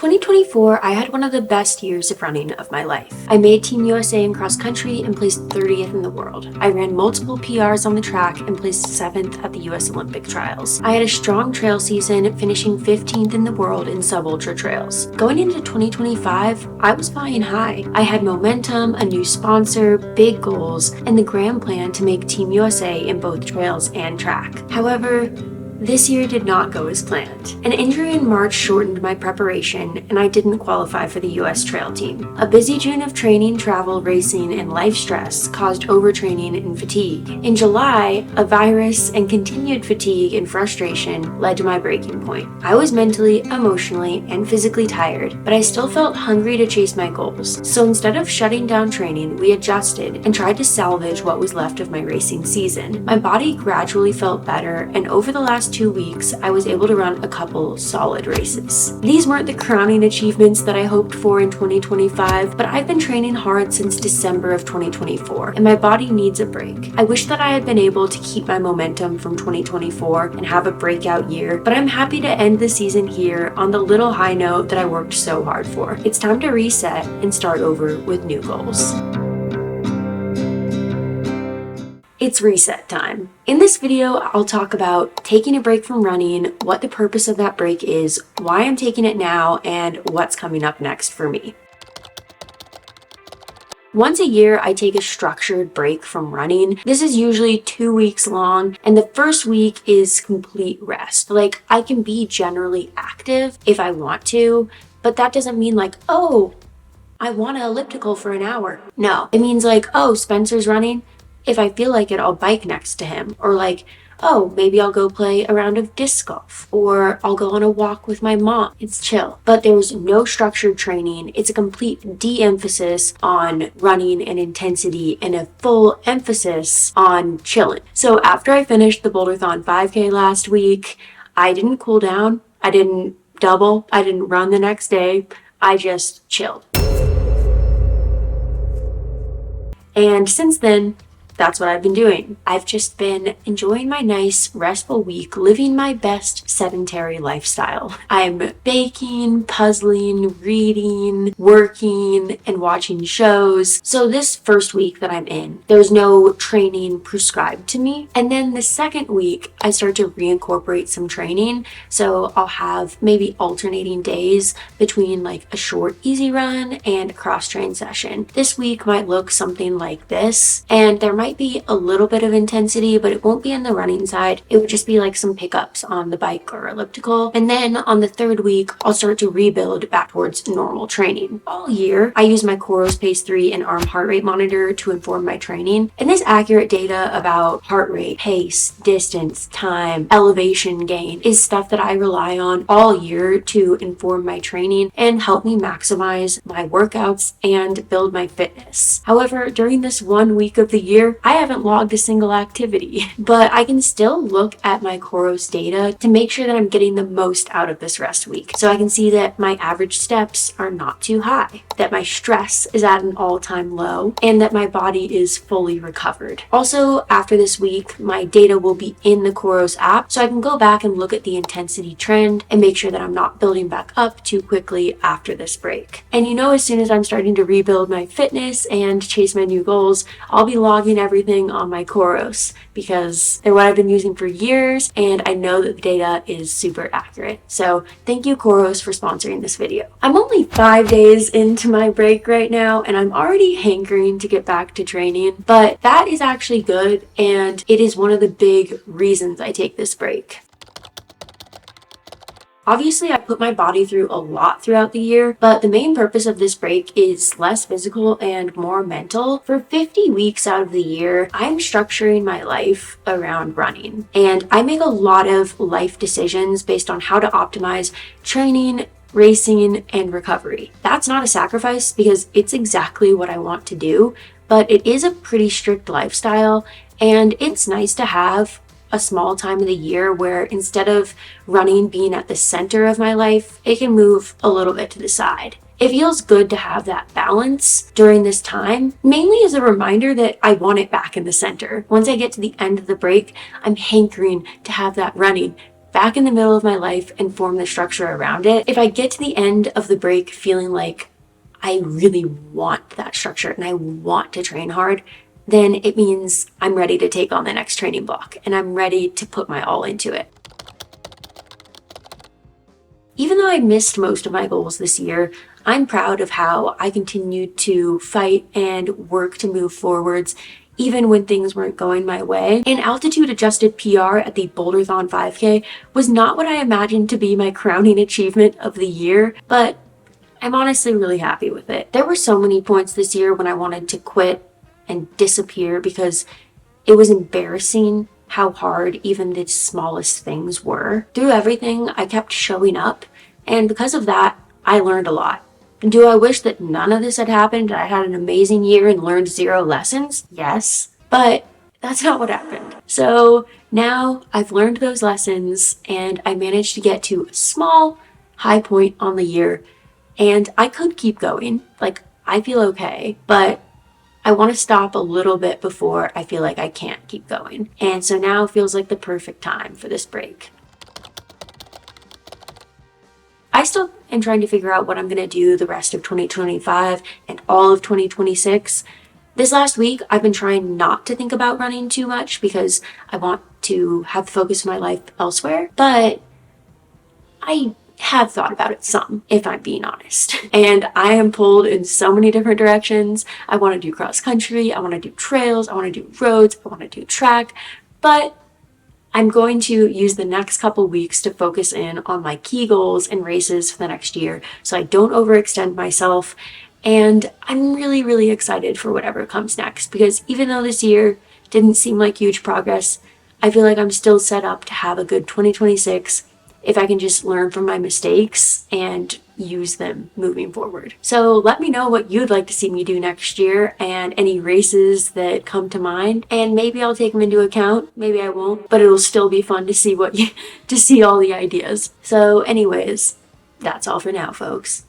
2024, I had one of the best years of running of my life. I made Team USA in cross country and placed 30th in the world. I ran multiple PRs on the track and placed 7th at the US Olympic trials. I had a strong trail season, finishing 15th in the world in sub-ultra trails. Going into 2025, I was flying high. I had momentum, a new sponsor, big goals, and the grand plan to make Team USA in both trails and track. However, this year did not go as planned. An injury in March shortened my preparation, and I didn't qualify for the US trail team. A busy June of training, travel, racing, and life stress caused overtraining and fatigue. In July, a virus and continued fatigue and frustration led to my breaking point. I was mentally, emotionally, and physically tired, but I still felt hungry to chase my goals. So instead of shutting down training, we adjusted and tried to salvage what was left of my racing season. My body gradually felt better, and over the last 2 weeks, I was able to run a couple solid races. These weren't the crowning achievements that I hoped for in 2025, but I've been training hard since December of 2024, and my body needs a break. I wish that I had been able to keep my momentum from 2024 and have a breakout year, but I'm happy to end the season here on the little high note that I worked so hard for. It's time to reset and start over with new goals. It's reset time. In this video, I'll talk about taking a break from running, what the purpose of that break is, why I'm taking it now, and what's coming up next for me. Once a year, I take a structured break from running. This is usually 2 weeks long, and the first week is complete rest. Like, I can be generally active if I want to, but that doesn't mean like, oh, I want an elliptical for an hour. No, it means like, oh, Spencer's running. If I feel like it, I'll bike next to him. Or like, oh, maybe I'll go play a round of disc golf. Or I'll go on a walk with my mom. It's chill. But there's no structured training. It's a complete de-emphasis on running and intensity and a full emphasis on chilling. So after I finished the Boulderthon 5K last week, I didn't cool down. I didn't double. I didn't run the next day. I just chilled. And since then, that's what I've been doing. I've just been enjoying my nice, restful week, living my best sedentary lifestyle. I'm baking, puzzling, reading, working, and watching shows. So this first week that I'm in, there's no training prescribed to me. And then the second week, I start to reincorporate some training. So I'll have maybe alternating days between like a short, easy run and a cross-train session. This week might look something like this, and there might be a little bit of intensity, but it won't be on the running side. It would just be like some pickups on the bike or elliptical. And then on the third week, I'll start to rebuild back towards normal training. All year, I use my Coros Pace 3 and arm heart rate monitor to inform my training. And this accurate data about heart rate, pace, distance, time, elevation gain is stuff that I rely on all year to inform my training and help me maximize my workouts and build my fitness. However, during this 1 week of the year, I haven't logged a single activity, but I can still look at my Coros data to make sure that I'm getting the most out of this rest week. So I can see that my average steps are not too high, that my stress is at an all-time low, and that my body is fully recovered. Also, after this week, my data will be in the Coros app, so I can go back and look at the intensity trend and make sure that I'm not building back up too quickly after this break. And you know, as soon as I'm starting to rebuild my fitness and chase my new goals, I'll be logging everything on my Coros because they're what I've been using for years, and I know that the data is super accurate. So thank you, Coros, for sponsoring this video. I'm only 5 days into my break right now, and I'm already hankering to get back to training, but that is actually good, and it is one of the big reasons I take this break. Obviously, I put my body through a lot throughout the year, but the main purpose of this break is less physical and more mental. For 50 weeks out of the year, I'm structuring my life around running, and I make a lot of life decisions based on how to optimize training, racing, and recovery. That's not a sacrifice because it's exactly what I want to do, but it is a pretty strict lifestyle, and it's nice to have a small time of the year where instead of running being at the center of my life, it can move a little bit to the side. It feels good to have that balance during this time, mainly as a reminder that I want it back in the center. Once I get to the end of the break, I'm hankering to have that running back in the middle of my life and form the structure around it. If I get to the end of the break feeling like I really want that structure and I want to train hard, then it means I'm ready to take on the next training block and I'm ready to put my all into it. Even though I missed most of my goals this year, I'm proud of how I continued to fight and work to move forwards even when things weren't going my way. An altitude adjusted PR at the Boulderthon 5K was not what I imagined to be my crowning achievement of the year, but I'm honestly really happy with it. There were so many points this year when I wanted to quit and disappear because it was embarrassing how hard even the smallest things were. Through everything, I kept showing up, and because of that, I learned a lot. Do I wish that none of this had happened and I had an amazing year and learned 0 lessons? Yes, but that's not what happened. So now I've learned those lessons and I managed to get to a small high point on the year, and I could keep going. Like, I feel okay, but I want to stop a little bit before I feel like I can't keep going. And so now feels like the perfect time for this break. I still am trying to figure out what I'm going to do the rest of 2025 and all of 2026. This last week, I've been trying not to think about running too much because I want to have the focus of my life elsewhere. But I have thought about it some, if I'm being honest. And I am pulled in so many different directions. I want to do cross country, I want to do trails, I want to do roads, I want to do track, but I'm going to use the next couple weeks to focus in on my key goals and races for the next year so I don't overextend myself. And I'm really, really excited for whatever comes next, because even though this year didn't seem like huge progress, I feel like I'm still set up to have a good 2026 if I can just learn from my mistakes and use them moving forward. So let me know what you'd like to see me do next year and any races that come to mind, and maybe I'll take them into account, maybe I won't, but it'll still be fun to see to see all the ideas. So anyways, that's all for now, folks.